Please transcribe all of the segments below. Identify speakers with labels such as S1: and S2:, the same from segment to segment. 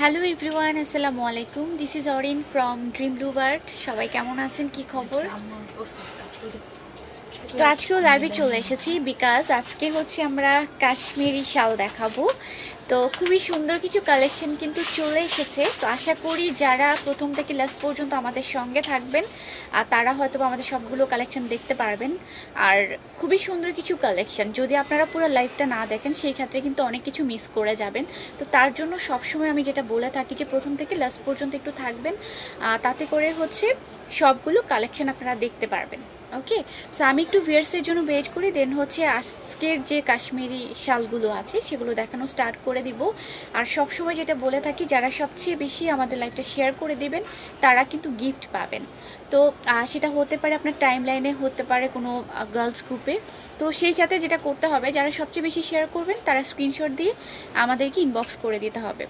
S1: Hello everyone, আসসালামু আলাইকুম। This is Orin from Dream Blue Bird. সবাই কেমন আছেন, কি খবর? তো আজকেও লাইভে চলে এসেছি বিকজ আজকে হচ্ছে আমরা কাশ্মীরি শাল দেখাবো। তো খুবই সুন্দর কিছু কালেকশন কিন্তু চলে এসেছে। তো আশা করি যারা প্রথম থেকে লাস্ট পর্যন্ত আমাদের সঙ্গে থাকবেন আর তারা হয়তো আমাদের সবগুলো কালেকশন দেখতে পারবেন। আর খুবই সুন্দর কিছু কালেকশন, যদি আপনারা পুরো লাইভটা না দেখেন সেই ক্ষেত্রে কিন্তু অনেক কিছু মিস করে যাবেন। তো তার জন্য সবসময় আমি যেটা বলে থাকি যে প্রথম থেকে লাস্ট পর্যন্ত একটু থাকবেন, তাতে করে হচ্ছে সবগুলো কালেকশন আপনারা দেখতে পারবেন। ওকে, সো আমি একটু ভিউয়ার্সের জন্য ওয়েট করি, দেন হচ্ছে আজকের যে কাশ্মীরি শালগুলো আছে সেগুলো দেখানো স্টার্ট করে দিব। আর সবসময় যেটা বলে থাকি, যারা সবচেয়ে বেশি আমাদের লাইভটা শেয়ার করে দিবেন তারা কিন্তু গিফট পাবেন। তো সেটা হতে পারে আপনার টাইম লাইনে, হতে পারে কোনো গার্লস গ্রুপে। তো সেই ক্ষেত্রে যেটা করতে হবে, যারা সবচেয়ে বেশি শেয়ার করবেন তারা স্ক্রিনশট দিয়ে আমাদেরকে ইনবক্স করে দিতে হবে।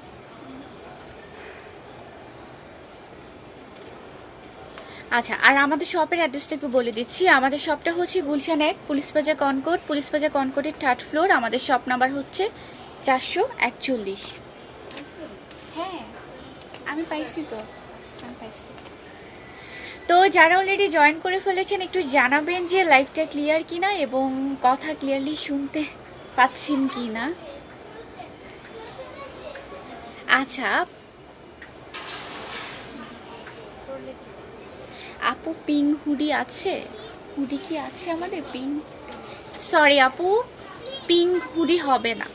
S1: আচ্ছা, আর আমাদের শপের অ্যাড্রেসটা একটু বলে দিচ্ছি। আমাদের শপটা হচ্ছে গুলশান 1, পুলিশ বাজার কনকট, পুলিশ বাজার কনকটের 3rd ফ্লোর। আমাদের শপ নাম্বার হচ্ছে 441। হ্যাঁ, আমি পাইছি তো, আমি পাইছি। তো যারা অলরেডি জয়েন করে ফেলেছেন একটু জানাবেন যে লাইভটা ক্লিয়ার কিনা এবং কথা ক্লিয়ারলি শুনতে পাচ্ছেন কিনা। আচ্ছা আপু, পিঙ্ক হুডি আছে? হুডি কি আছে আমাদের পিঙ্ক? সরি আপু, পিঙ্ক হুডি হবে না।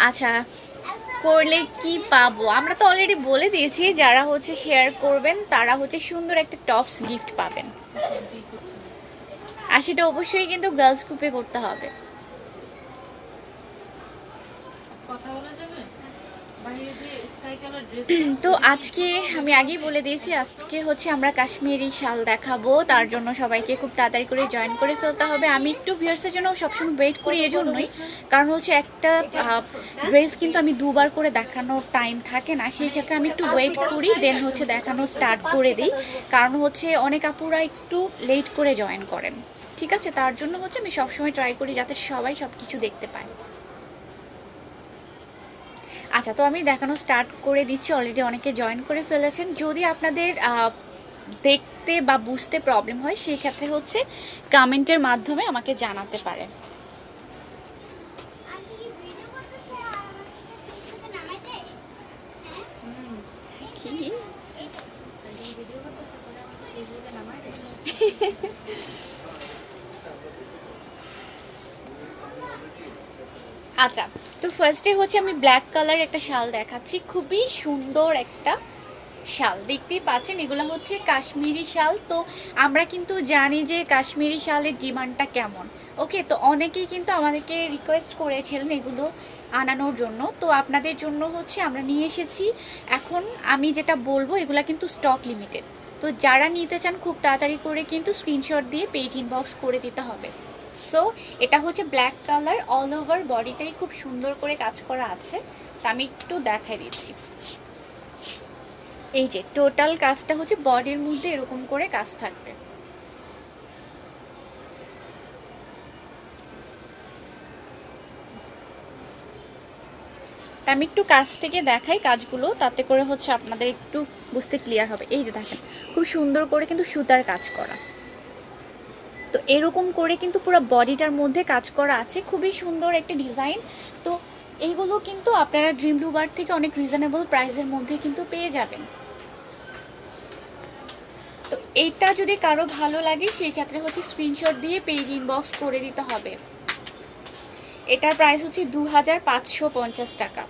S1: আচ্ছা, করলে কি পাবো? আমরা তো অলরেডি বলে দিয়েছি, যারা হচ্ছে শেয়ার করবেন তারা হচ্ছে সুন্দর একটা টপস গিফট পাবেন। আর সেটা অবশ্যই কিন্তু গার্লস গ্রুপে করতে হবে। তো আজকে আমি আগেই বলে দিয়েছি, আজকে হচ্ছে আমরা কাশ্মীরি শাল দেখাবো। তার জন্য সবাইকে খুব তাড়াতাড়ি করে জয়েন করে ফেলতে হবে। আমি একটু ভিউয়ার্সের জন্য সবসময় ওয়েট করি এজন্যই, কারণ হচ্ছে একটা ড্রেস কিন্তু আমি দুবার করে দেখানোর টাইম থাকে না। সেই ক্ষেত্রে আমি একটু ওয়েট করি, দেন হচ্ছে দেখানো স্টার্ট করে দিই। কারণ হচ্ছে অনেক আপুরা একটু লেট করে জয়েন করেন, ঠিক আছে? তার জন্য হচ্ছে আমি সবসময় ট্রাই করি যাতে সবাই সব কিছু দেখতে পায়। আচ্ছা, তো আমি দেখানো স্টার্ট করে দিচ্ছি। অলরেডি অনেকে জয়েন করে ফেলেছেন। যদি আপনাদের দেখতে বা বুঝতে প্রবলেম হয় সেই ক্ষেত্রে হচ্ছে কমেন্টের মাধ্যমে আমাকে জানাতে পারেন। কি আচ্ছা, তো ফার্স্টে হচ্ছে আমি ব্ল্যাক কালার একটা শাল দেখাচ্ছি। খুবই সুন্দর একটা শাল, দেখতেই পাচ্ছেন। এগুলো হচ্ছে কাশ্মীরি শাল। তো আমরা কিন্তু জানি যে কাশ্মীরি শালের ডিমান্ডটা কেমন। ওকে, তো অনেকেই কিন্তু আমাদেরকে রিকোয়েস্ট করেছিলেন এগুলো আনানোর জন্য। তো আপনাদের জন্য হচ্ছে আমরা নিয়ে এসেছি। এখন আমি যেটা বলবো, এগুলা কিন্তু স্টক লিমিটেড। তো যারা নিতে চান খুব তাড়াতাড়ি করে কিন্তু স্ক্রিনশট দিয়ে পেজ ইনবক্স করে দিতে হবে। সো এটা হচ্ছে ব্ল্যাক কালার, অল ওভার বডিটাই খুব সুন্দর করে কাজ করা আছে। তো আমি একটু দেখাই দিচ্ছি। এই যে টোটাল কাজটা হচ্ছে বডির মধ্যে এরকম করে কাজ থাকবে। আমি একটু কাছ থেকে দেখাই কাজগুলো, তাতে করে হচ্ছে আপনাদের একটু বুঝতে ক্লিয়ার হবে। এই যে দেখেন, খুব সুন্দর করে কিন্তু সুতার কাজ করা। তো এরকম করে কিন্তু পুরো বডিটার মধ্যে কাজ করা আছে, খুবই সুন্দর একটা ডিজাইন। তো এইগুলো কিন্তু আপনারা ড্রিম ব্লু বার্ড থেকে অনেক রিজনেবল প্রাইসের মধ্যে কিন্তু পেয়ে যাবেন। তো এইটা যদি কারো ভালো লাগে সেই ক্ষেত্রে হচ্ছে স্ক্রিনশট দিয়ে পেজ ইনবক্স করে দিতে হবে। এটার প্রাইস হচ্ছে 2550 টাকা,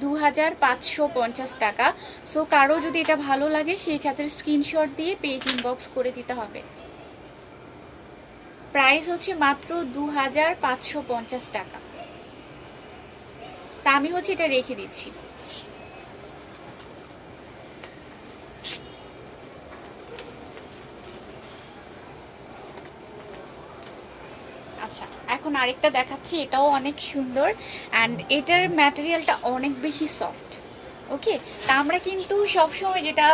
S1: 2550 টাকা। সো কারো যদি এটা ভালো লাগে সেই ক্ষেত্রে স্ক্রিনশট দিয়ে পেজ ইনবক্স করে দিতে হবে। প্রাইস হচ্ছে মাত্র 2550 টাকা। তা আমি হচ্ছে এটা রেখে দিচ্ছি। আচ্ছা, এখন আরেকটা দেখাচ্ছি, এটাও অনেক সুন্দর অ্যান্ড এটার ম্যাটেরিয়ালটা অনেক বেশি সফট। ওকে, তা আমরা কিন্তু সবসময় যেটা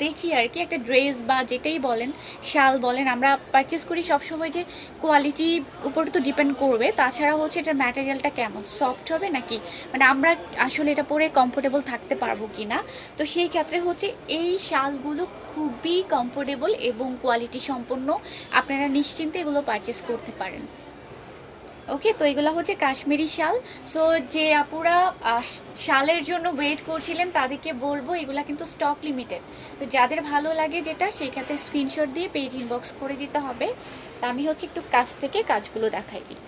S1: দেখি আর কি, একটা ড্রেস বা যেটাই বলেন, শাল বলেন, আমরা পারচেস করি সবসময় যে কোয়ালিটির উপর তো ডিপেন্ড করবে, তাছাড়া হচ্ছে এটার ম্যাটেরিয়ালটা কেমন সফট হবে নাকি, মানে আমরা আসলে এটা পরে কমফোর্টেবল থাকতে পারবো কি না। তো সেই ক্ষেত্রে হচ্ছে এই শালগুলো খুবই কমফোর্টেবল এবং কোয়ালিটি সম্পন্ন, আপনারা নিশ্চিন্তে এগুলো পারচেস করতে পারেন। ওকে, তো এগুলো হচ্ছে কাশ্মীরি শাল। সো যে আপুরা শালের জন্য ওয়েট করছিলেন তাদেরকে বলবো এগুলা কিন্তু স্টক লিমিটেড। তো যাদের ভালো লাগে যেটা, সেই ক্ষেত্রে স্ক্রিনশট দিয়ে পেজ ইনবক্স করে দিতে হবে। তা আমি হচ্ছে একটু কাছ থেকে কাজগুলো দেখাই দিই।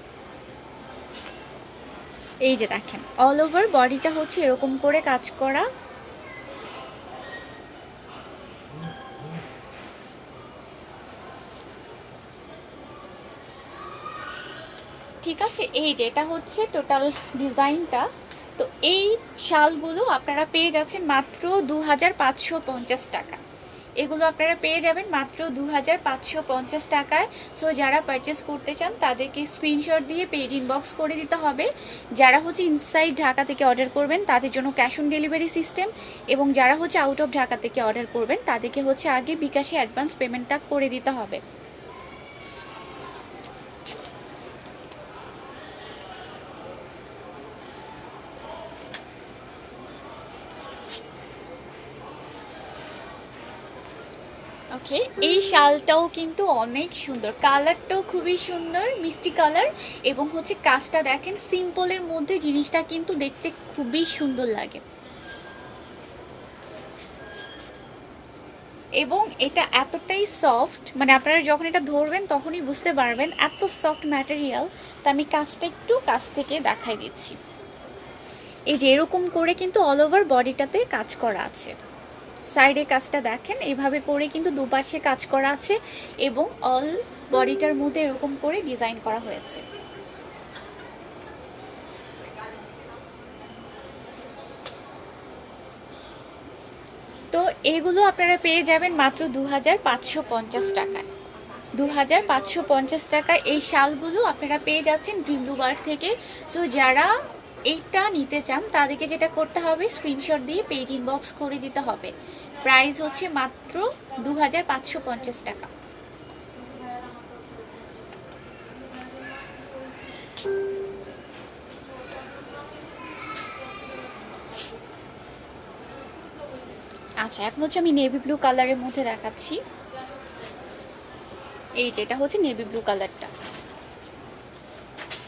S1: এই যে দেখেন, অল ওভার বডিটা হচ্ছে এরকম করে কাজ করা। ঠিক আছে, এই যে এটা হচ্ছে টোটাল ডিজাইনটা। তো এই শালগুলো আপনারা পেয়ে যাচ্ছেন মাত্র 2550 টাকা। এগুলো আপনারা পেয়ে যাবেন মাত্র 2550 টাকায়। সো যারা পারচেস করতে চান তাদেরকে স্ক্রিনশট দিয়ে পেজ ইনবক্স করে দিতে হবে। যারা হচ্ছে ইনসাইড ঢাকা থেকে অর্ডার করবেন তাদের জন্য ক্যাশ অন ডেলিভারি সিস্টেম, এবং যারা হচ্ছে আউট অফ ঢাকা থেকে অর্ডার করবেন তাদেরকে হচ্ছে আগে বিকাশে অ্যাডভান্স পেমেন্টটা করে দিতে হবে। ওকে, এই শালটাও কিন্তু অনেক সুন্দর, কালারটাও খুবই সুন্দর, মিষ্টি কালার, এবং হচ্ছে কাজটা দেখেন সিম্পলের মধ্যে জিনিসটা কিন্তু দেখতে খুবই সুন্দর লাগে। এবং এটা এতটাই সফট, মানে আপনারা যখন এটা ধরবেন তখনই বুঝতে পারবেন এত সফট ম্যাটেরিয়াল। তো আমি কাজটা একটু কাছ থেকে দেখাই দিচ্ছি। এই যে এরকম করে কিন্তু অল ওভার বডিটাতে কাজ করা আছে। সাইডে কাজটা দেখেন, এইভাবে করে কিন্তু দুপাশে কাজ করা আছে এবং অল বডিটার মধ্যে এরকম করে ডিজাইন করা হয়েছে। তো এগুলো আপনারা পেয়ে যাবেন মাত্র 2550 টাকায়। 2550 টাকায় এই শালগুলো আপনারা পেয়ে যাচ্ছেন ডিমরুবার থেকে। সো যারা এইটা নিতে চান তাদেরকে যেটা করতে হবে, স্ক্রিনশট দিয়ে পেজ ইনবক্স করে দিতে হবে। প্রাইস হচ্ছে মাত্র 2550 টাকা। আচ্ছা, এখন হচ্ছে আমি নেভি ব্লু কালারের মধ্যে দেখাচ্ছি। এই যে এটা হচ্ছে নেভি ব্লু কালারটা,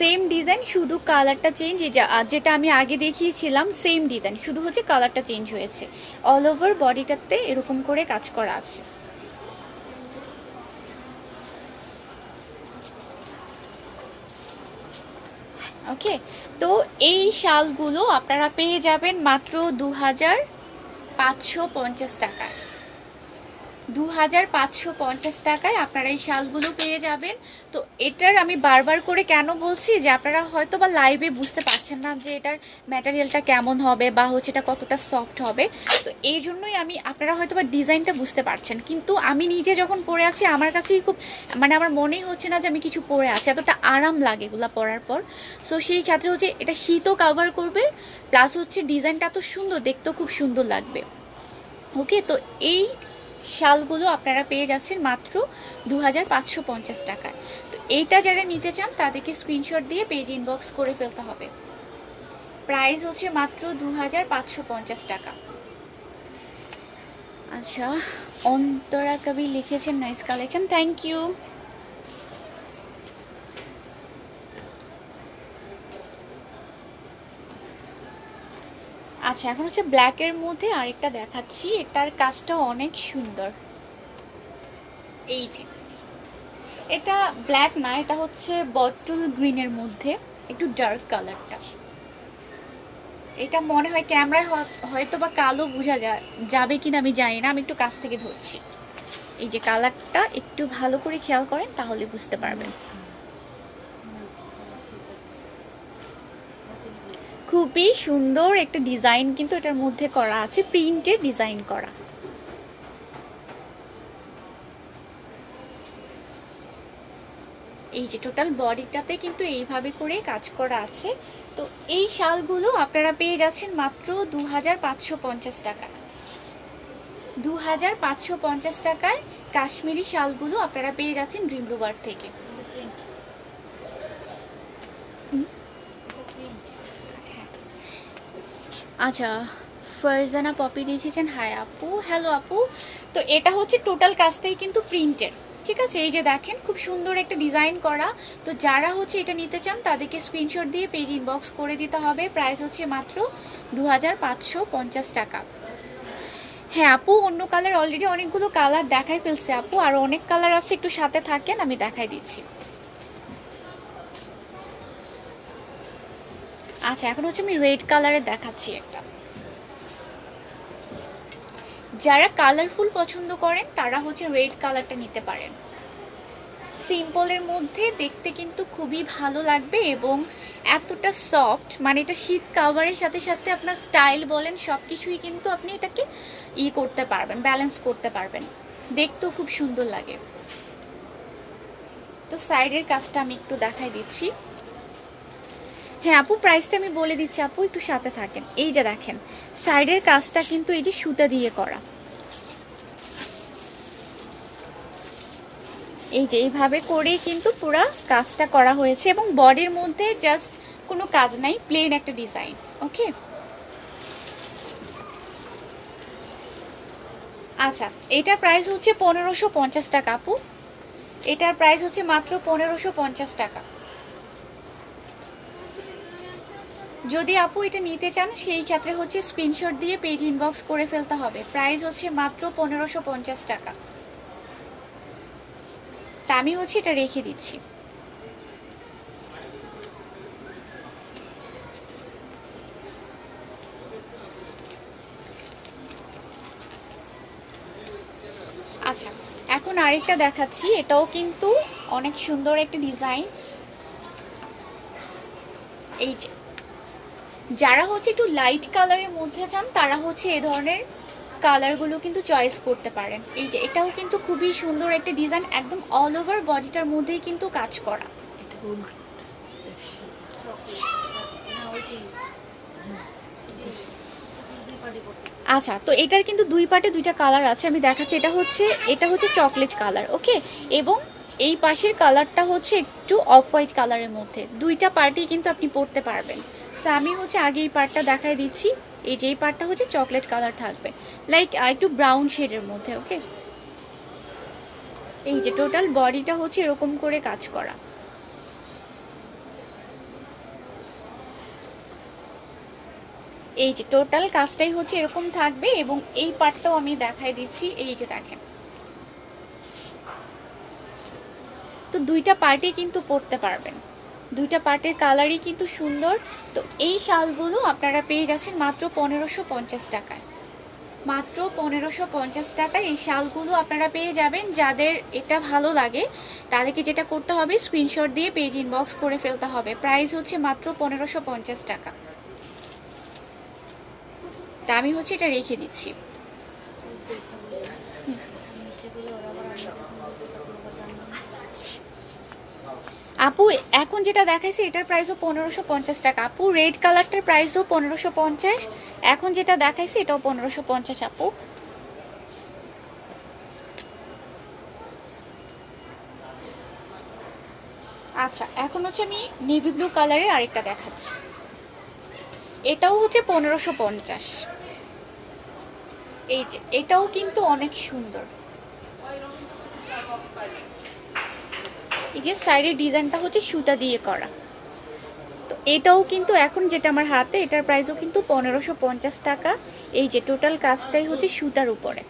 S1: সেম ডিজাইন, শুধু কালারটা চেঞ্জ। যেটা আমি আগে দেখিয়েছিলাম সেম ডিজাইন, শুধু হচ্ছে কালারটা চেঞ্জ হয়েছে। অল ওভার বডিটাতে এরকম করে কাজ করা আছে। ওকে, তো এই শালগুলো আপনারা পেয়ে যাবেন মাত্র 2550 টাকায়। 2550 টাকায় আপনারা এই শালগুলো পেয়ে যাবেন। তো এটার আমি বারবার করে কেন বলছি যে আপনারা হয়তো বা লাইভে বুঝতে পারছেন না যে এটার ম্যাটেরিয়ালটা কেমন হবে বা হচ্ছে এটা কতটা সফট হবে। তো এই জন্যই আপনারা হয়তো বা ডিজাইনটা বুঝতে পারছেন, কিন্তু আমি নিজে যখন পরে আছি আমার কাছেই খুব, মানে আমার মনেই হচ্ছে না যে আমি কিছু পরে আছি, এতটা আরাম লাগে এগুলো পরার পর। সো সেই ক্ষেত্রে হচ্ছে এটা শীতও কভার করবে, প্লাস হচ্ছে ডিজাইনটা এত সুন্দর, দেখতেও খুব সুন্দর লাগবে। ওকে, তো এই শালগুলো আপনারা পেয়ে যাচ্ছেন মাত্র 2550 টাকায়। তো এইটা যারা নিতে চান তাদেরকে স্ক্রিনশট দিয়ে পেজ ইনবক্স করে ফেলতে হবে। প্রাইস হচ্ছে মাত্র 2550 টাকা। আচ্ছা, অন্তরা কবি লিখেছেন নাইস কালেকশন, থ্যাংক ইউ। আচ্ছা, এখন হচ্ছে ব্ল্যাকের মধ্যে আরেকটা দেখাচ্ছি, এটার কাজটা অনেক সুন্দর। এই যে এটা ব্ল্যাক না, এটা হচ্ছে বটল গ্রিনের মধ্যে একটু ডার্ক কালারটা। এটা মনে হয় ক্যামেরায় হয়তো বা কালো বোঝা যাবে কিনা আমি জানি না, আমি একটু কাছ থেকে ধরছি। এই যে কালারটা একটু ভালো করে খেয়াল করেন তাহলে বুঝতে পারবেন। খুবই সুন্দর একটা ডিজাইন কিন্তু এটার মধ্যে করা আছে, প্রিন্টের ডিজাইন করা। এই যে টোটাল বডিটাতে কিন্তু এইভাবে করে কাজ করা আছে। তো এই শালগুলো আপনারা পেয়ে যাচ্ছেন মাত্র 2550 টাকা। 2550 টাকায় কাশ্মীরি শালগুলো আপনারা পেয়ে যাচ্ছেন ড্রিম রুবার থেকে। আচ্ছা, ফারজানা পপি লিখেছেন হাই আপু, হ্যালো আপু। তো এটা হচ্ছে টোটাল কাজটাই কিন্তু প্রিন্টের, ঠিক আছে। এই যে দেখেন খুব সুন্দর একটা ডিজাইন করা। তো যারা হচ্ছে এটা নিতে চান তাদেরকে স্ক্রিনশট দিয়ে পেজ ইনবক্স করে দিতে হবে। প্রাইস হচ্ছে মাত্র 2550 টাকা। হ্যাঁ আপু, অন্য কালার অলরেডি অনেকগুলো কালার দেখাই ফেলছে আপু, আর অনেক কালার আছে, একটু সাথে থাকেন আমি দেখাই দিচ্ছি। আচ্ছা, এখন হচ্ছে আমি রেড কালারের দেখাচ্ছি একটা। যারা কালারফুল পছন্দ করেন তারা হচ্ছে রেড কালারটা নিতে পারেন। সিম্পলের মধ্যে দেখতে কিন্তু খুবই ভালো লাগবে এবং এতটা সফট, মানে এটা শীত কাভারের সাথে সাথে আপনার স্টাইল বলেন সব কিছুই কিন্তু আপনি এটাকে করতে পারবেন, ব্যালেন্স করতে পারবেন, দেখতেও খুব সুন্দর লাগে। তো সাইডের কাজটা আমি একটু দেখাই দিচ্ছি। হ্যাঁ আপু, প্রাইসটা আমি বলে দিচ্ছি আপু, একটু সাথে থাকেন। এই যে দেখেন সাইডের কাজটা কিন্তু এই যে সুতা দিয়ে করা, এই যে এইভাবে করেই কিন্তু পুরো কাজটা করা হয়েছে এবং বডির মধ্যে জাস্ট কোনো কাজ নাই, প্লেন একটা ডিজাইন। ওকে, আচ্ছা এটার প্রাইস হচ্ছে 1550 টাকা আপু। এটার প্রাইস হচ্ছে মাত্র 1550 টাকা। যদি আপু এটা নিতে চান সেই ক্ষেত্রে হচ্ছে স্ক্রিনশট দিয়ে পেজ ইনবক্স করে ফেলতে হবে। প্রাইস হচ্ছে মাত্র 1550 টাকা। তা আমি হচ্ছে এটা রেখে দিচ্ছি। আচ্ছা, এখন আরেকটা দেখাচ্ছি, এটাও কিন্তু অনেক সুন্দর একটা ডিজাইন। এই যে যারা হচ্ছে একটু লাইট কালারের মধ্যে চান তারা হচ্ছে এই ধরনের কালারগুলো কিন্তু চয়েস করতে পারেন। এই যে এটাও কিন্তু খুবই সুন্দর একটা ডিজাইন, একদম অল ওভার বডিটার মধ্যেই কিন্তু কাজ করা। আচ্ছা, তো এটার কিন্তু দুই পার্টে দুইটা কালার আছে, আমি দেখাচ্ছি। এটা হচ্ছে চকলেট কালার, ওকে, এবং এই পাশের কালারটা হচ্ছে একটু অফ হোয়াইট কালারের মধ্যে। দুইটা পার্টই কিন্তু আপনি পরতে পারবেন। সো আমি হচ্ছে আগে এই পার্টটা দেখাই দিচ্ছি। এই যে এই পার্টটা হচ্ছে চকলেট কালার থাকবে, লাইক একটু ব্রাউন শেডের মধ্যে। ওকে, এই যে টোটাল বডিটা হচ্ছে এরকম করে কাজ করা। এই যে টোটাল কাজটাই হচ্ছে এরকম থাকবে এবং এই পার্টটাও আমি দেখাই দিচ্ছি। এই যে দেখেন, তো দুইটা পার্টে কিন্তু পরতে পারবেন, দুইটা পার্টের কালারই কিন্তু সুন্দর। তো এই শালগুলো আপনারা পেয়ে যাচ্ছেন মাত্র 1550 টাকায়। মাত্র 1550 টাকায় এই শালগুলো আপনারা পেয়ে যাবেন। যাদের এটা ভালো লাগে তাদেরকে যেটা করতে হবে স্ক্রিনশট দিয়ে পেজ ইনবক্স করে ফেলতে হবে। প্রাইস হচ্ছে মাত্র 1550 টাকা। তা আমি হচ্ছে এটা রেখে দিচ্ছি। আপু এখন যেটা দেখাইছি এটার প্রাইসও 1550 টাকা আপু। রেড কালারটার প্রাইসও 1550। এখন যেটা দেখাইছি এটাও 1550 আপু। আচ্ছা, এখন হচ্ছে আমি নেভি ব্লু কালারের আরেকটা দেখাচ্ছি। এটাও হচ্ছে 1550। এই যে এটাও কিন্তু অনেক সুন্দর। এই যে সাইডের ডিজাইনটা হচ্ছে সুতা দিয়ে করা। তো এটাও কিন্তু এখন যেটা আমার হাতে এটার প্রাইসও কিন্তু 1550 টাকা। এই যে টোটাল কাজটাই হচ্ছে সুতার উপরে।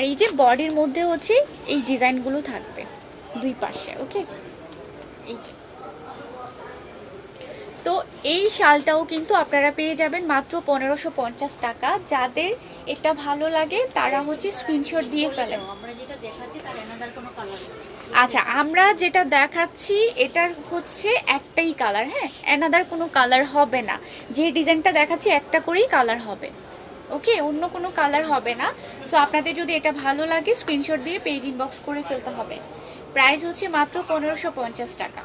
S1: এই যে বডির মধ্যে হচ্ছে এই ডিজাইনগুলো থাকবে দুই পাশে। ওকে, এই যে তো এই শালটাও কিন্তু আপনারা পেয়ে যাবেন মাত্র 1550 টাকা। যাদের এটা ভালো লাগে তারা হচ্ছে স্ক্রিনশট দিয়ে ফেলেন। আচ্ছা, আমরা যেটা দেখাচ্ছি এটার হচ্ছে একটাই কালার, হ্যাঁ, অ্যানাদার কোনো কালার হবে না। যে ডিজাইনটা দেখাচ্ছি একটা করেই কালার হবে, ওকে, অন্য কোনো কালার হবে না। সো আপনাদের যদি এটা ভালো লাগে স্ক্রিনশট দিয়ে পেজ ইনবক্স করে ফেলতে হবে। প্রাইস হচ্ছে মাত্র 1550 টাকা।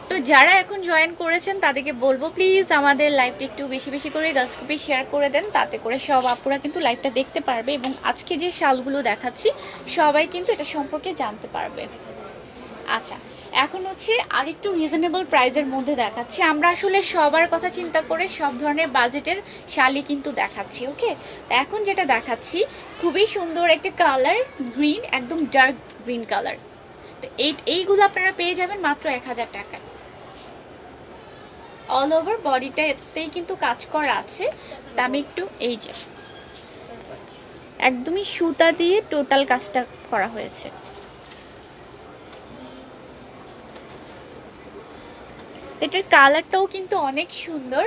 S1: তো যারা এখন জয়েন করেছেন তাদেরকে বলবো প্লিজ আমাদের লাইভটা একটু বেশি বেশি করে গার্লস গ্রুপে শেয়ার করে দেন, তাতে করে সব আপুরা কিন্তু লাইভটা দেখতে পারবে এবং আজকে যে শালগুলো দেখাচ্ছি সবাই কিন্তু এটা সম্পর্কে জানতে পারবে। আচ্ছা, এখন হচ্ছে আরেকটু রিজনেবল প্রাইসের মধ্যে দেখাচ্ছি। আমরা আসলে সবার কথা চিন্তা করে সব ধরনের বাজেটের শালই কিন্তু দেখাচ্ছি। ওকে, তো এখন যেটা দেখাচ্ছি খুবই সুন্দর একটা কালার, গ্রিন, একদম ডার্ক গ্রিন কালার। তো এইগুলো আপনারা পেয়ে যাবেন মাত্র 1000 টাকায়। অল ওভার বডিটাতেই কিন্তু কাজ করা আছে। তা আমি একটু, এই যে একদমই সুতা দিয়ে টোটাল কাজটা করা হয়েছে। এটার কালারটাও কিন্তু অনেক সুন্দর।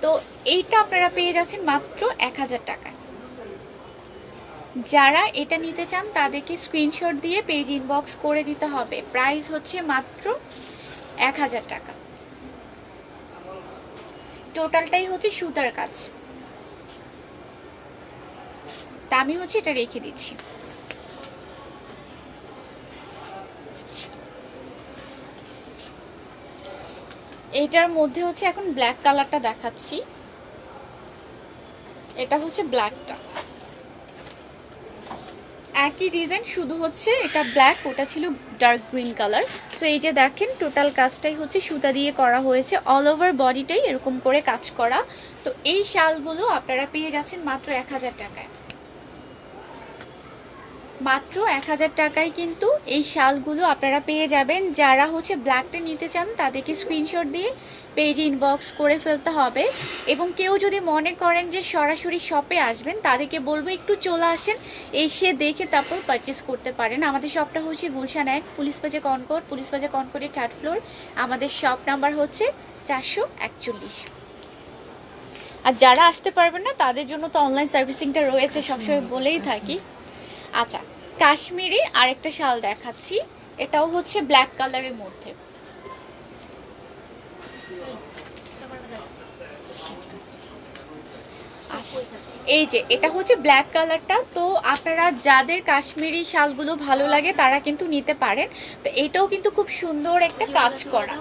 S1: তো এইটা আপনারা পেয়ে যাচ্ছেন মাত্র 1000 টাকায়। যারা এটা নিতে চান তাদেরকে স্ক্রিনশট দিয়ে পেজ ইনবক্স করে দিতে হবে। প্রাইস হচ্ছে মাত্র 1000 টাকা। টোটালটাই হচ্ছে সুতার কাজ। তা আমি হচ্ছে এটা রেখে দিচ্ছি। এটার মধ্যে হচ্ছে এখন ব্ল্যাক কালারটা দেখাচ্ছি। এটা হচ্ছে ব্ল্যাকটা, একই ডিজাইন, শুধু হচ্ছে এটা ব্ল্যাক, ওটা ছিল ডার্ক গ্রিন কালার। সো এই যে দেখেন টোটাল কাজটাই হচ্ছে সুতা দিয়ে করা হয়েছে, অল ওভার বডিটাই এরকম করে কাজ করা। তো এই শালগুলো আপনারা পেয়ে যাচ্ছেন মাত্র 1000 টাকায়। মাত্র 1000 টাকায় কিন্তু এই শালগুলো আপনারা পেয়ে যাবেন। যারা হচ্ছে ব্ল্যাকটা নিতে চান তাদেরকে স্ক্রিনশট দিয়ে পেজ ইনবক্স করে ফেলতে হবে। এবং কেউ যদি মনে করেন যে সরাসরি শপে আসবেন তাদেরকে বলবো একটু চলে আসেন, এসে দেখে তারপর পারচেস করতে পারেন। আমাদের শপটা হচ্ছে গুলশান 1, পুলিশ বাজার কনকর, পুলিশ বাজার কনকরের 3rd ফ্লোর। আমাদের শপ নাম্বার হচ্ছে 441। আর যারা আসতে পারবেন না তাদের জন্য তো অনলাইন সার্ভিসিংটা রয়েছে, সবসময় বলেই থাকি। আচ্ছা, কাশ্মীরি আরেকটা শাল দেখাচ্ছি। এটাও হচ্ছে ব্ল্যাক কালারের মধ্যে। এই যে এটা হচ্ছে ব্ল্যাক কালারটা। তো আপনারা যাদের কাশ্মীরি শালগুলো ভালো লাগে তারা কিন্তু নিতে পারেন। তো এটাও কিন্তু খুব সুন্দর একটা কাজ করা।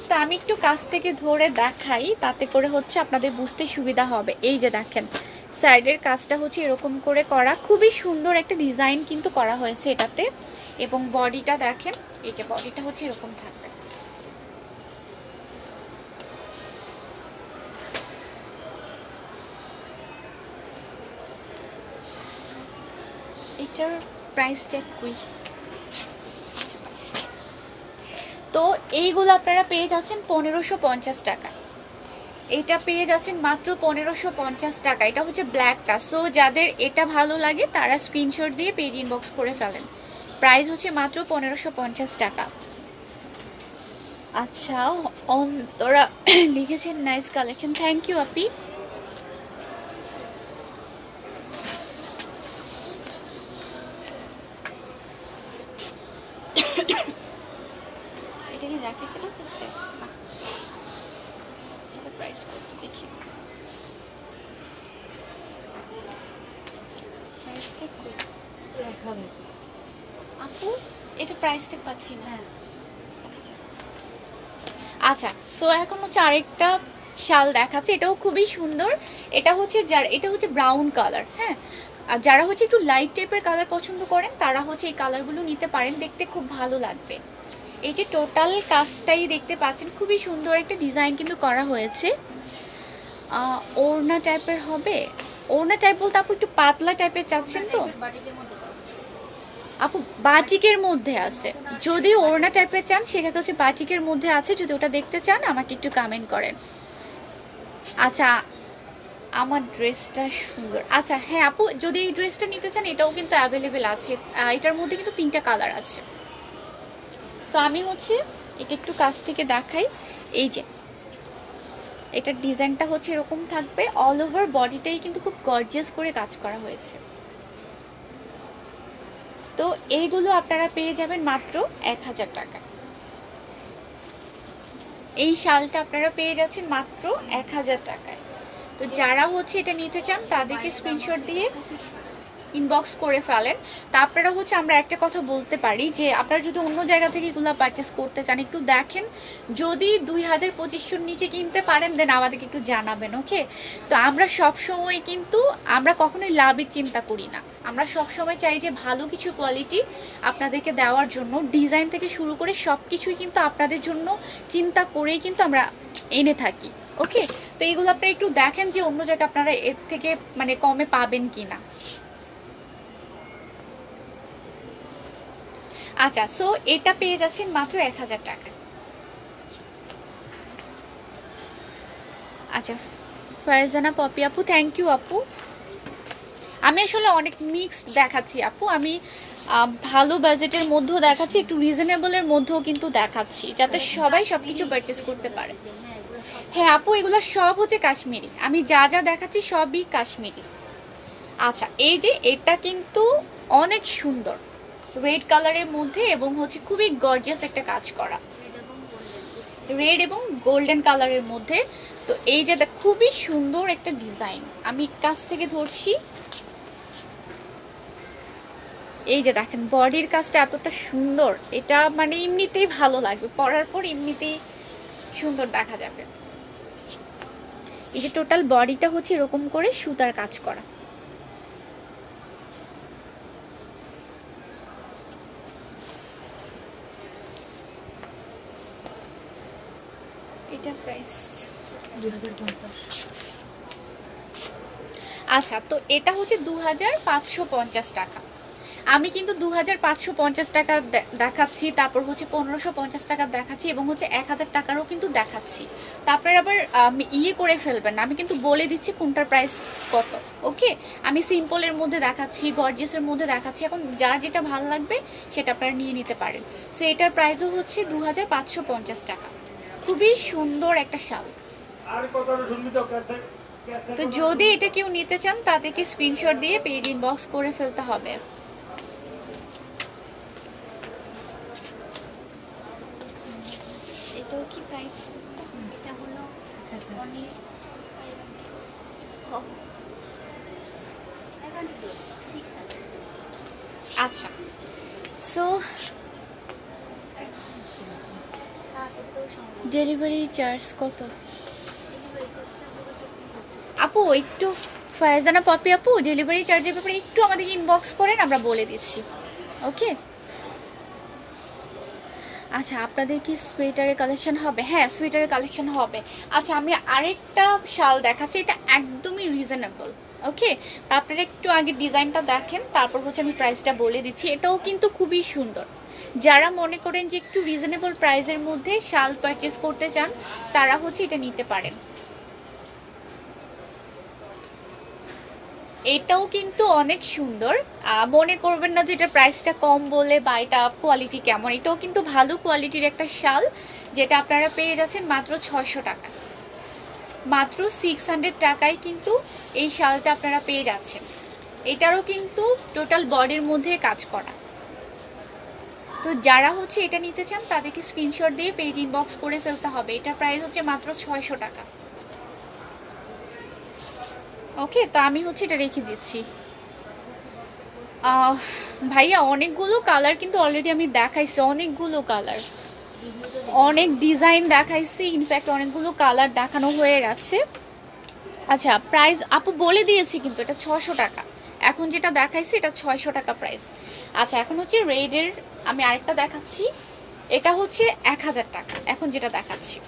S1: তো আমি একটু কাছ থেকে ধরে দেখাই, তাতে করে হচ্ছে আপনাদের বুঝতে সুবিধা হবে। এই যে দেখেন সাইডের কাজটা হচ্ছে এরকম করে করা, খুবই সুন্দর একটা ডিজাইন কিন্তু করা হয়েছে এটাতে। এবং বডিটা দেখেন, এই যে বডিটা হচ্ছে এরকম থাকবে। এটার প্রাইসটা কুই, তো এইগুলো আপনারা পেয়ে যাচ্ছেন 1550 টাকা। এটা পেয়ে যাচ্ছেন মাত্র 1550 টাকা। এটা হচ্ছে ব্ল্যাকটা। সো যাদের এটা ভালো লাগে তারা স্ক্রিনশট দিয়ে পেজ ইনবক্স করে ফেলেন। প্রাইস হচ্ছে মাত্র 1550 টাকা। আচ্ছা, অন্তরা লিখেছেন নাইস কালেকশন, থ্যাংক ইউ আপি। এটা কি দেখাচ্ছিল ফার্স্টে? এটা প্রাইস কত দেখি। প্রাইসটা কত? আপু এটা প্রাইসটা পাচ্ছি না। আচ্ছা, সো এখন হচ্ছে আরেকটা শাল দেখাচ্ছে। এটাও খুবই সুন্দর। এটা হচ্ছে ব্রাউন কালার। হ্যাঁ, আর যারা হচ্ছে একটু লাইট টাইপের কালার পছন্দ করেন তারা হচ্ছে এই কালারগুলো নিতে পারেন, দেখতে খুব ভালো লাগবে। এই যে টোটাল কাজটাই দেখতে পাচ্ছেন, খুবই সুন্দর একটা ডিজাইন কিন্তু করা হয়েছে। ওড়না টাইপের হবে, ওড়না টাইপ বলতে আপু একটু পাতলা টাইপের চাচ্ছেন তো? আপু বাটিকের মধ্যে আছে, যদি ওড়না টাইপের চান সেক্ষেত্রে হচ্ছে বাটিকের মধ্যে আছে, যদি ওটা দেখতে চান আমাকে একটু কমেন্ট করেন। আচ্ছা আমার ড্রেসটা সুন্দর, আচ্ছা হ্যাঁ আপু যদি এই ড্রেসটা নিতে চান এটাও কিন্তু অ্যাভেলেবেল আছে, এটার মধ্যে কিন্তু 3টা কালার আছে। তো আমি হচ্ছে এটা একটু কাছ থেকে দেখাই। এই যে এটার ডিজাইনটা হচ্ছে এরকম থাকবে, অল ওভার বডিটাই কিন্তু খুব গর্জিয়াস করে কাজ করা হয়েছে। তো এইগুলো আপনারা পেয়ে যাবেন মাত্র 1000 টাকা। এই শালটা আপনারা পেয়ে যাচ্ছেন মাত্র 1000 টাকায়। তো যারা হচ্ছে এটা নিতে চান তাদেরকে স্ক্রিনশট দিয়ে ইনবক্স করে ফেলেন। তা আপনারা হচ্ছে আমরা একটা কথা বলতে পারি যে আপনারা যদি অন্য জায়গা থেকে এগুলো পারচেস করতে চান একটু দেখেন, যদি 2000-2500 নিচে কিনতে পারেন দেন আমাদেরকে একটু জানাবেন, ওকে? তো আমরা সব সময় কিন্তু আমরা কখনোই লাভের চিন্তা করি না, আমরা সব সময় চাই যে ভালো কিছু কোয়ালিটি আপনাদেরকে দেওয়ার জন্য, ডিজাইন থেকে শুরু করে সব কিছুই কিন্তু আপনাদের জন্য চিন্তা করেই কিন্তু আমরা এনে থাকি, ওকে? তো এইগুলো আপনারা একটু দেখেন যে অন্য জায়গায় আপনারা এর থেকে মানে কমে পাবেন কিনা। আচ্ছা সো এটা পেয়ে যাচ্ছেন মাত্র 1000 টাকা। আচ্ছা ফারজানা পপি আপু, থ্যাংক ইউ আপু। আমি আসলে অনেক মিক্সড দেখাচ্ছি আপু, আমি ভালো বাজেটের মধ্যেও দেখাচ্ছি, একটু রিজনেবলের মধ্যেও কিন্তু দেখাচ্ছি, যাতে সবাই সবকিছু পারচেস করতে পারে। হ্যাঁ আপু এগুলো সব হচ্ছে কাশ্মীরি, আমি যা যা দেখাচ্ছি সবই কাশ্মীরি। আচ্ছা এই যে এটা কিন্তু অনেক সুন্দর, রেড কালারের মধ্যে এবং হচ্ছে খুবই গর্জিয়াস একটা কাজ করা, রেড এবং গোল্ডেন কালারের মধ্যে। তো এই যে খুবই সুন্দর একটা ডিজাইন, আমি কাছ থেকে ধরছি। এই যে দেখেন বডির কাজটা এতটা সুন্দর, এটা মানে এমনিতেই ভালো লাগবে, পরার পর এমনিতেই সুন্দর দেখা যাবে। এই যে টোটাল বডিটা হচ্ছে এরকম করে সুতার কাজ করা। এটা প্রাইস 2050। আচ্ছা তো এটা হচ্ছে 2550 টাকা। আমি কিন্তু 2550 টাকা দেখাচ্ছি, তারপর হচ্ছে 1550 টাকা দেখাচ্ছি এবং হচ্ছে 1000 টাকারও কিন্তু দেখাচ্ছি। তারপরে আবার ইয়ে করে ফেলবেন না, আমি কিন্তু বলে দিচ্ছি কোনটার প্রাইস কত, ওকে? আমি সিম্পলের মধ্যে দেখাচ্ছি, গর্জিয়াসের মধ্যে দেখাচ্ছি, এখন যার যেটা ভালো লাগবে সেটা আপনারা নিয়ে নিতে পারেন। সো এটার প্রাইসও হচ্ছে 2550 টাকা, খুবই সুন্দর একটা শাল। তো যদি এটা কেউ নিতে চান তাদেরকে স্ক্রিনশট দিয়ে পেজ ইনবক্স করে ফেলতে হবে। এটাও কি প্রাইস? এটা হলো অনেক আচ্ছা সো ডেলিভারি চার্জ কত আপু? একটু ফারজানা পপি আপু ডেলিভারি চার্জের ব্যাপারে একটু আমাদেরকে ইনবক্স করেন, আমরা বলে দিচ্ছি, ওকে? আচ্ছা আপনাদের কি সোয়েটারের কালেকশন হবে? হ্যাঁ সোয়েটারের কালেকশন হবে। আচ্ছা আমি আরেকটা শাল দেখাচ্ছি, এটা একদমই রিজনেবল, ওকে? আপনারা একটু আগে ডিজাইনটা দেখেন, তারপর হচ্ছে আমি প্রাইসটা বলে দিচ্ছি। এটাও কিন্তু খুবই সুন্দর, যারা মনে করেন যে একটু রিজনেবল প্রাইসের মধ্যে শাল পারচেস করতে চান তারা হচ্ছে এটা নিতে পারেন। এটাও কিন্তু অনেক সুন্দর, মনে করবেন না যে এটা প্রাইসটা কম বলে বা এটা কোয়ালিটি কেমন, এটাও কিন্তু ভালো কোয়ালিটির একটা শাল, যেটা আপনারা পেয়ে যাচ্ছেন মাত্র 600 টাকা, মাত্র 600 টাকায় কিন্তু এই শালটা আপনারা পেয়ে যাচ্ছেন। এটারও কিন্তু টোটাল বডির মধ্যে কাজ করা। তো যারা হচ্ছে এটা নিতে চান তাদেরকে স্ক্রিনশট দিয়ে পেজ ইনবক্স করে ফেলতে হবে। এটার প্রাইস হচ্ছে মাত্র 600 টাকা, ওকে? তো আমি হচ্ছে এটা রেখে দিচ্ছি। ভাইয়া অনেকগুলো কালার কিন্তু অলরেডি আমি দেখাইছি, অনেকগুলো কালার, অনেক ডিজাইন দেখাইছি, ইনফ্যাক্ট অনেকগুলো কালার দেখানো হয়ে গেছে। আচ্ছা প্রাইস আপু বলে দিয়েছি কিন্তু এটা 600 টাকা, এখন যেটা দেখাইছি এটা 600 টাকা প্রাইস। আচ্ছা এখন হচ্ছে রেডের আমি আরেকটা দেখাচ্ছি, এটা হচ্ছে 1000 টাকা এখন যেটা দেখাচ্ছি,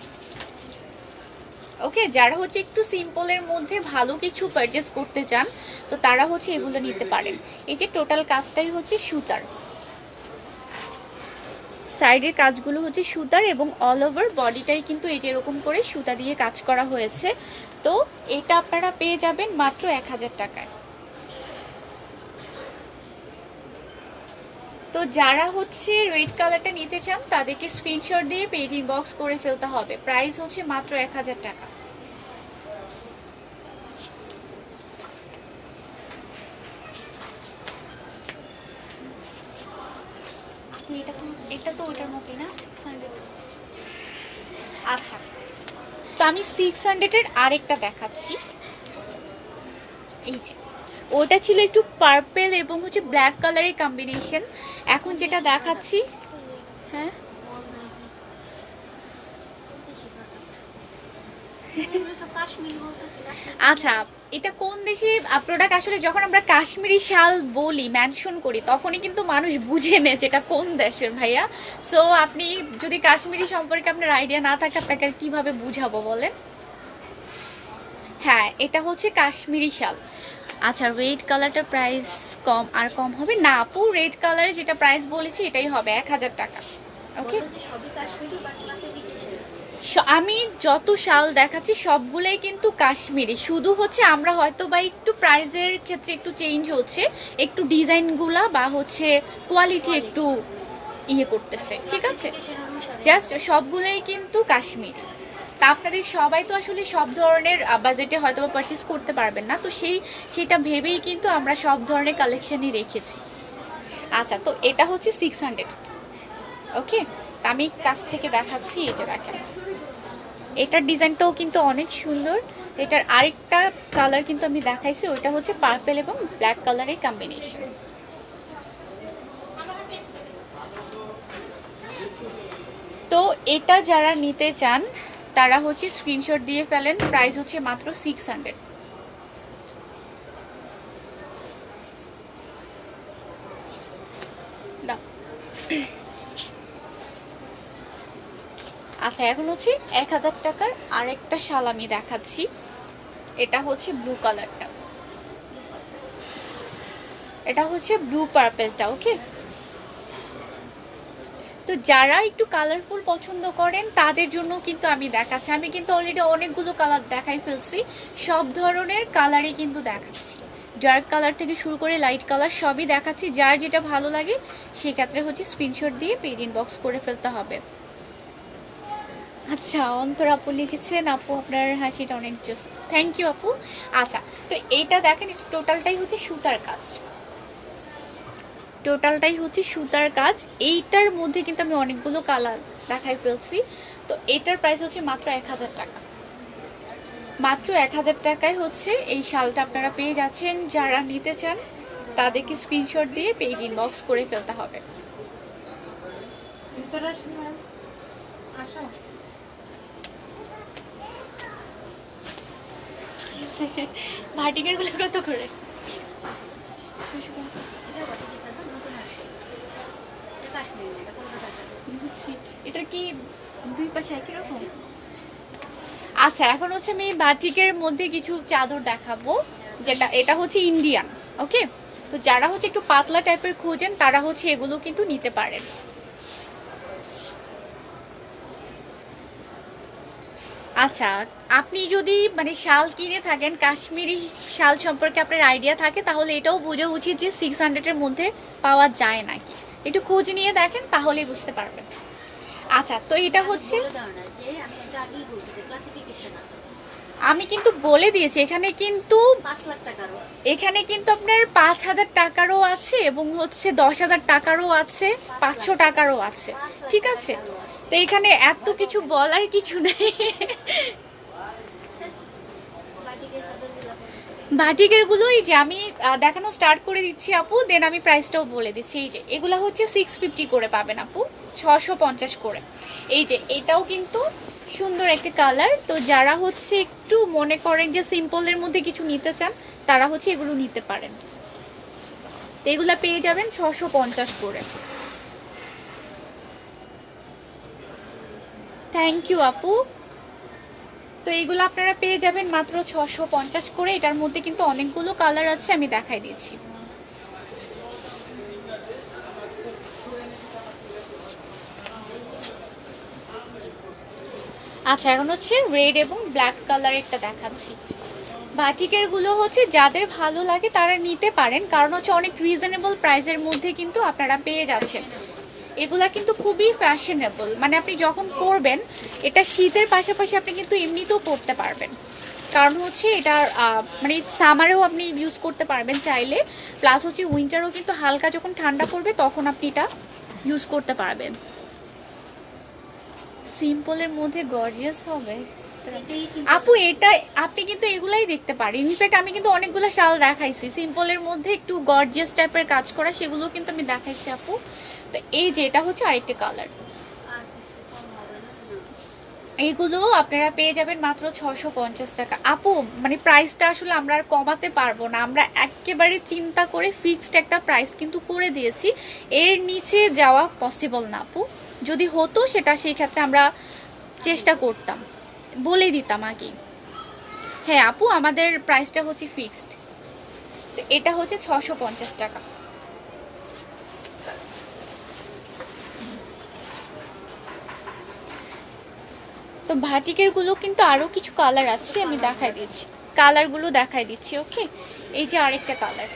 S1: ওকে? যারা হচ্ছে একটু সিম্পলের মধ্যে ভালো কিছু পারচেস করতে চান তো তারা হচ্ছে এগুলো নিতে পারেন। এই যে টোটাল কাজটাই হচ্ছে সুতার, সাইডের কাজগুলো হচ্ছে সুতার এবং অল ওভার বডিটাই কিন্তু এই যে এরকম করে সুতা দিয়ে কাজ করা হয়েছে। তো এটা আপনারা পেয়ে যাবেন মাত্র 1000 টাকায়। তো যারা হচ্ছে রেড কালারটা নিতে চান তাদেরকে স্ক্রিনশট দিয়ে পেজ ইনবক্স করে ফেলতে হবে। প্রাইস হচ্ছে মাত্র 1000 টাকা। এটা তো ওটার মতোই না 600। আচ্ছা, তো আমি 600-এর আরেকটা দেখাচ্ছি। এই যে ওটা ছিল একটু পার্পল এবং হচ্ছে ব্ল্যাক কালারের কম্বিনেশন। এখন যেটা দেখাচ্ছি, হ্যাঁ আচ্ছা, এটা কোন দেশি প্রোডাক্ট? আসলে যখন আমরা কাশ্মীরি শাল বলি, মেনশন করি, তখনই কিন্তু মানুষ বুঝে নেয় যেটা কোন দেশের ভাইয়া। সো আপনি যদি কাশ্মীরি সম্পর্কে আপনার আইডিয়া না থাকে, আপনাকে আর কিভাবে বুঝাবো বলেন? হ্যাঁ, এটা হচ্ছে কাশ্মীরি শাল। আচ্ছা, রেড কালারটার প্রাইস কম আর কম হবে না আপু। রেড কালারে যেটা প্রাইস বলেছি এটাই হবে 1000 টাকা। ওকে, আমি যত শাল দেখাচ্ছি সবগুলোই কিন্তু কাশ্মীরি, শুধু হচ্ছে আমরা হয়তো বা একটু প্রাইসের ক্ষেত্রে একটু চেঞ্জ হচ্ছে, একটু ডিজাইনগুলা বা হচ্ছে কোয়ালিটি একটু ইয়ে করতেছে, ঠিক আছে? জাস্ট সবগুলোই কিন্তু কাশ্মীরি। তা আপনাদের সবাই তো আসলে সব ধরনের বাজেটে হয়তো বা পারচেস করতে পারবেন না, তো সেটা ভেবেই কিন্তু আমরা সব ধরনের কালেকশনই রেখেছি। আচ্ছা, তো এটা হচ্ছে 600। ওকে, আমি কাছ থেকে দেখাচ্ছি। এই যে দেখেন, এটার ডিজাইনটাও কিন্তু অনেক সুন্দর। এটার আরেকটা কালার কিন্তু আমি দেখাইছি, ওইটা হচ্ছে পার্পল এবং ব্ল্যাক কালারের কম্বিনেশন। তো এটা যারা নিতে চান তারা হচ্ছে স্ক্রিনশট দিয়ে ফেলেন। প্রাইস হচ্ছে মাত্র 600। আচ্ছা, এখন হচ্ছে 1000 টাকার আরেকটা শাল আমি দেখাচ্ছি। এটা হচ্ছে ব্লু কালারটা, এটা হচ্ছে ব্লু পার্পলটা। ওকে, তো যারা একটু কালারফুল পছন্দ করেন তাদের জন্য কিন্তু আমি দেখাচ্ছি। আমি কিন্তু অলরেডি অনেকগুলো কালার দেখাই ফেলছি, সব ধরনের কালারই কিন্তু দেখাচ্ছি, ডার্ক কালার থেকে শুরু করে লাইট কালার সবই দেখাচ্ছি। যার যেটা ভালো লাগে সেক্ষেত্রে হচ্ছে স্ক্রিনশট দিয়ে পেজ ইনবক্স করে ফেলতে হবে। আচ্ছা, অন্তর আপু লিখেছেন, আপু আপনার হাসিটা অনেক জোস। থ্যাংক ইউ আপু। আচ্ছা, তো এইটা দেখেন, এটা টোটালটাই হচ্ছে সুতার কাজ, টোটালটাই হচ্ছে সুতার কাজ। এইটার মধ্যে কিন্তু আমি অনেকগুলো কালার দেখাই ফেলছি। তো এটার প্রাইস হচ্ছে মাত্র 1000 টাকা। মাত্র 1000 টাকায় হচ্ছে এই শালটা আপনারা পেয়ে যাচ্ছেন। যারা নিতে চান তাদেরকে স্ক্রিনশট দিয়ে পেজ ইনবক্স করে ফেলতে হবে। ভাটিকের গুলো কত করে? এটা কি দুই পাশে একই রকম? আচ্ছা, এখন হচ্ছে আমি বাটিকের মধ্যে কিছু চাদর দেখাবো, যেটা এটা হচ্ছে ইন্ডিয়ান। ওকে, তো যারা হচ্ছে একটু পাতলা টাইপের খোঁজেন তারা হচ্ছে এগুলো কিন্তু নিতে পারেন। আচ্ছা, আপনি যদি মানে শাল কিনে থাকেন, কাশ্মীরি শাল সম্পর্কে আপনার আইডিয়া থাকে, তাহলে এটাও বোঝা উচিত যে 600-এর মধ্যে পাওয়া যায় নাকি। একটু খোঁজ নিয়ে দেখেন, তাহলেই বুঝতে পারবেন। আচ্ছা, তো এটা হচ্ছে, আমি কিন্তু বলে দিয়েছি এখানে কিন্তু 5 লাখ টাকারও, এখানে কিন্তু আপনার 5000 টাকারও আছে এবং হচ্ছে 10,000 টাকারও আছে, 500 টাকারও আছে, ঠিক আছে? তো এখানে এত কিছু বলার কিছু নেই। বাটিকের গুলোই যে আমি দেখানো স্টার্ট করে দিচ্ছি আপু, দেন আমি প্রাইসটাও বলে দিচ্ছি। এই যে এগুলো হচ্ছে 650 করে পাবেন আপু, 650 করে। এই যে এটাও কিন্তু সুন্দর একটা কালার। তো যারা হচ্ছে একটু মনে করেন যে সিম্পলের মধ্যে কিছু নিতে চান তারা হচ্ছে এগুলো নিতে পারেন। তো এগুলো পেয়ে যাবেন 650 করে। থ্যাংক ইউ আপু। তো এইগুলো আপনারা পেয়ে যাবেন মাত্র 650 করে। এটার মধ্যে কিন্তু অনেকগুলো কালার আছে, আমি দেখাই দিচ্ছি। আচ্ছা, এখন হচ্ছে রেড এবং ব্ল্যাক কালারেরটা দেখাচ্ছি। বাটিকের গুলো হচ্ছে যাদের ভালো লাগে তারা নিতে পারেন, কারণ হচ্ছে অনেক রিজনেবল প্রাইসের মধ্যে কিন্তু আপনারা পেয়ে যাচ্ছেন। এগুলা কিন্তু খুবই ফ্যাশনেবল, মানে আপনি যখন পরবেন এটা শীতের পাশাপাশি আপনি কিন্তু এমনিতেও পরতে পারবেন, কারণ হচ্ছে এটা মানে সামারেও আপনি ইউজ করতে পারবেন চাইলে, প্লাস হচ্ছে উইন্টারও কিন্তু হালকা যখন ঠান্ডা পড়বে তখন আপনি এটা ইউজ করতে পারবেন। সিম্পলের মধ্যে গর্জিয়াস হবে আপু, এটা আপনি কিন্তু এগুলাই দেখতে পারেন। ইনফ্যাক্ট আমি কিন্তু অনেকগুলো শাল দেখাইছি সিম্পলের মধ্যে একটু গর্জিয়াস টাইপের কাজ করা, সেগুলো কিন্তু আমি দেখাইছি আপু। তো এই যে এটা হচ্ছে আরেকটা কালার, এইগুলো আপনারা পেয়ে যাবেন মাত্র 650 টাকা। আপু মানে প্রাইসটা আসলে আমরা আর কমাতে পারবো না, আমরা একেবারে চিন্তা করে ফিক্সড একটা প্রাইস কিন্তু করে দিয়েছি, এর নিচে যাওয়া পসিবল না আপু। যদি হতো সেটা সেই ক্ষেত্রে আমরা চেষ্টা করতাম, বলে দিতাম আগে। হ্যাঁ আপু, আমাদের প্রাইসটা হচ্ছে ফিক্সড, তো এটা হচ্ছে 650 টাকা। তো ভাটিকের গুলো কিন্তু আরো কিছু কালার আছে, আমি দেখাই দিচ্ছি, কালারগুলো দেখাই দিচ্ছি। ওকে, এই যে আরেকটা কালার,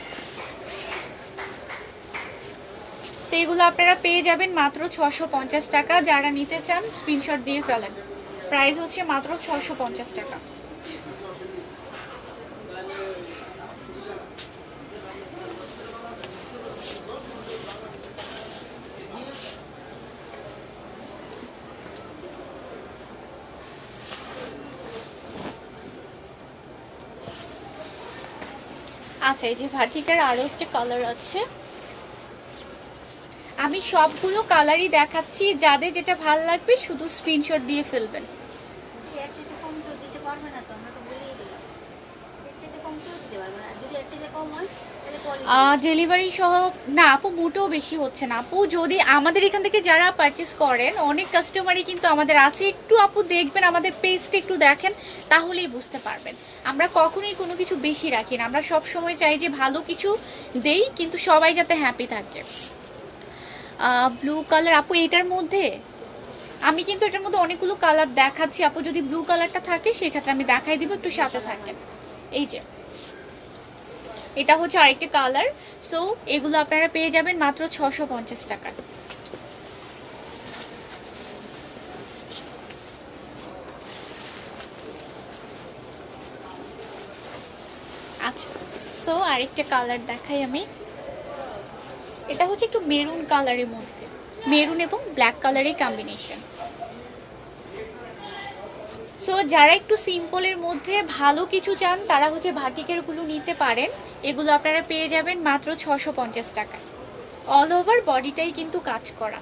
S1: তো এগুলো আপনারা পেয়ে যাবেন মাত্র 650 টাকা। যারা নিতে চান স্ক্রিনশট দিয়ে ফেলেন, প্রাইস হচ্ছে মাত্র 650 টাকা। আচ্ছা, এই যে ভাটিকার আরো একটা কালার আছে, আমি সবগুলো কালারই দেখাচ্ছি, যাদের যেটা ভালো লাগবে শুধু স্ক্রিনশট দিয়ে ফেলবেন। ডেলিভারি সহ না আপু, মোটেও বেশি হচ্ছে না আপু। যদি আমাদের এখান থেকে যারা পারচেস করেন, অনেক কাস্টমারই কিন্তু আমাদের আছে, একটু আপু দেখবেন আমাদের পেজটা একটু দেখেন, তাহলেই বুঝতে পারবেন। আমরা কখনোই কোনো কিছু বেশি রাখি না, আমরা সব সময় চাই যে ভালো কিছু দেই, কিন্তু সবাই যাতে হ্যাপি থাকে। ব্লু কালার আপু, এটার মধ্যে আমি কিন্তু এটার মধ্যে অনেকগুলো কালার দেখাচ্ছি আপু, যদি ব্লু কালারটা থাকে সেক্ষেত্রে আমি দেখাই দিব, একটু সাথে থাকেন। এই যে এটা হচ্ছে আরেকটা কালার, সো এগুলো আপনারা পেয়ে যাবেন মাত্র 650 টাকা। আচ্ছা, সো আরেকটা কালার দেখাই আমি, এটা হচ্ছে একটু মেরুন কালারের মধ্যে, মেরুন এবং ব্ল্যাক কালারের কম্বিনেশন। সো যারা একটু সিম্পলের মধ্যে ভালো কিছু চান তারা হচ্ছে ভাটিকের গুলো নিতে পারেন, এগুলো আপনারা পেয়ে যাবেন মাত্র 650 টাকায়। অল ওভার বডিটাই কিন্তু কাজ করা।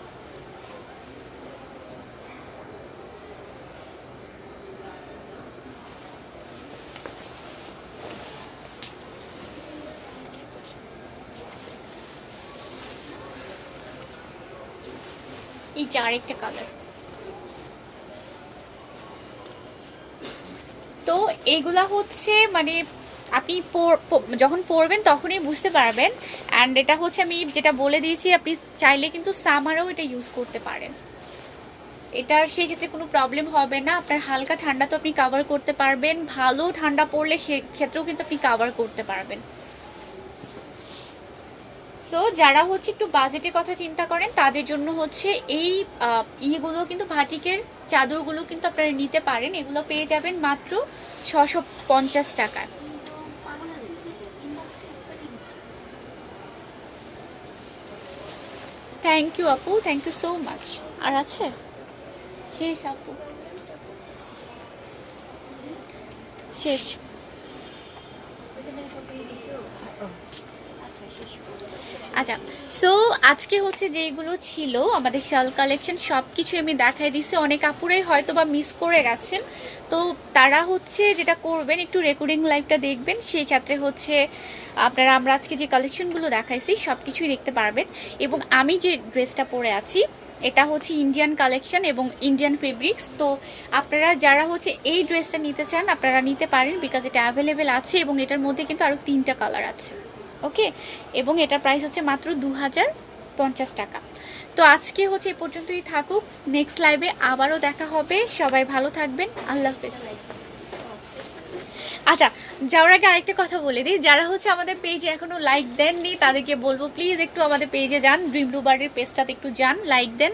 S1: এই যে আরেকটা কালার, তো এইগুলা হচ্ছে মানে আপনি যখন পরবেন তখনই বুঝতে পারবেন। অ্যান্ড এটা হচ্ছে আমি যেটা বলে দিয়েছি, আপনি চাইলে কিন্তু সামারেও এটা ইউজ করতে পারেন, এটার সেক্ষেত্রে কোনো প্রবলেম হবে না। আপনার হালকা ঠান্ডা তো আপনি কাভার করতে পারবেন, ভালো ঠান্ডা পড়লে সেক্ষেত্রেও কিন্তু আপনি কাভার করতে পারবেন। সো যারা হচ্ছে একটু বাজেটের কথা চিন্তা করেন তাদের জন্য হচ্ছে এই ইয়েগুলো কিন্তু ভাটিকের চাদরগুলো কিন্তু আপনারা নিতে পারেন, এগুলো পেয়ে যাবেন মাত্র 650 টাকায়। থ্যাংক ইউ আপু, থ্যাংক ইউ সো মাচ। আর আছে শেষ আপু, শেষ। আচ্ছা, সো আজকে হচ্ছে যেগুলো ছিল আমাদের শাল কালেকশন সব কিছু আমি দেখাই দিচ্ছি। অনেক আপুরাই হয়তো বা মিস করে গেছেন, তো তারা হচ্ছে যেটা করবেন একটু রেকর্ডিং লাইভটা দেখবেন, সেই ক্ষেত্রে হচ্ছে আপনারা আমরা আজকে যে কালেকশনগুলো দেখাইছি সব কিছুই দেখতে পারবেন। এবং আমি যে ড্রেসটা পরে আছি এটা হচ্ছে ইন্ডিয়ান কালেকশন এবং ইন্ডিয়ান ফেব্রিক্স, তো আপনারা যারা হচ্ছে এই ড্রেসটা নিতে চান আপনারা নিতে পারেন, বিকজ এটা অ্যাভেলেবেল আছে এবং এটার মধ্যে কিন্তু আরও 3টা কালার আছে। ওকে, এবং এটার প্রাইস হচ্ছে মাত্র 50 টাকা। তো আজকে হচ্ছে এ পর্যন্তই থাকুক, নেক্সট লাইভে আবারও দেখা হবে। সবাই ভালো থাকবেন, আল্লাহ হাফেজ। আচ্ছা, যাওয়ার আগে আরেকটা কথা বলে দিই, যারা হচ্ছে আমাদের পেজে এখনো লাইক দেননি তাদেরকে বলবো প্লিজ একটু আমাদের পেজে যান, ড্রিম ব্লু বার্ডের পেজটাতে একটু যান, লাইক দেন।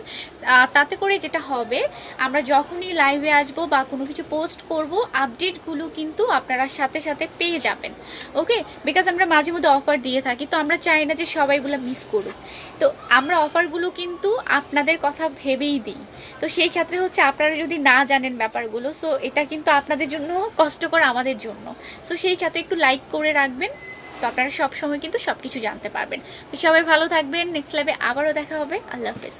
S1: তাতে করে যেটা হবে, আমরা যখনই লাইভে আসবো বা কোনো কিছু পোস্ট করব, আপডেটগুলো কিন্তু আপনারা সাথে সাথে পেয়ে যাবেন। ওকে, বিকজ আমরা মাঝে মধ্যে অফার দিয়ে থাকি, তো আমরা চাই না যে সবাইগুলো মিস করুক। তো আমরা অফারগুলো কিন্তু আপনাদের কথা ভেবেই দিই। তো সেই ক্ষেত্রে হচ্ছে আপনারা যদি না জানেন ব্যাপারগুলো, সো এটা কিন্তু আপনাদের জন্য কষ্টকর, আমাদের জন্য। সো সেই ক্ষেত্রে একটু লাইক করে রাখবেন, তো আপনারা সব সময় কিন্তু সবকিছু জানতে পারবেন। তো সবাই ভালো থাকবেন, নেক্সট লাইভে আবারও দেখা হবে, আল্লাহ হাফেজ।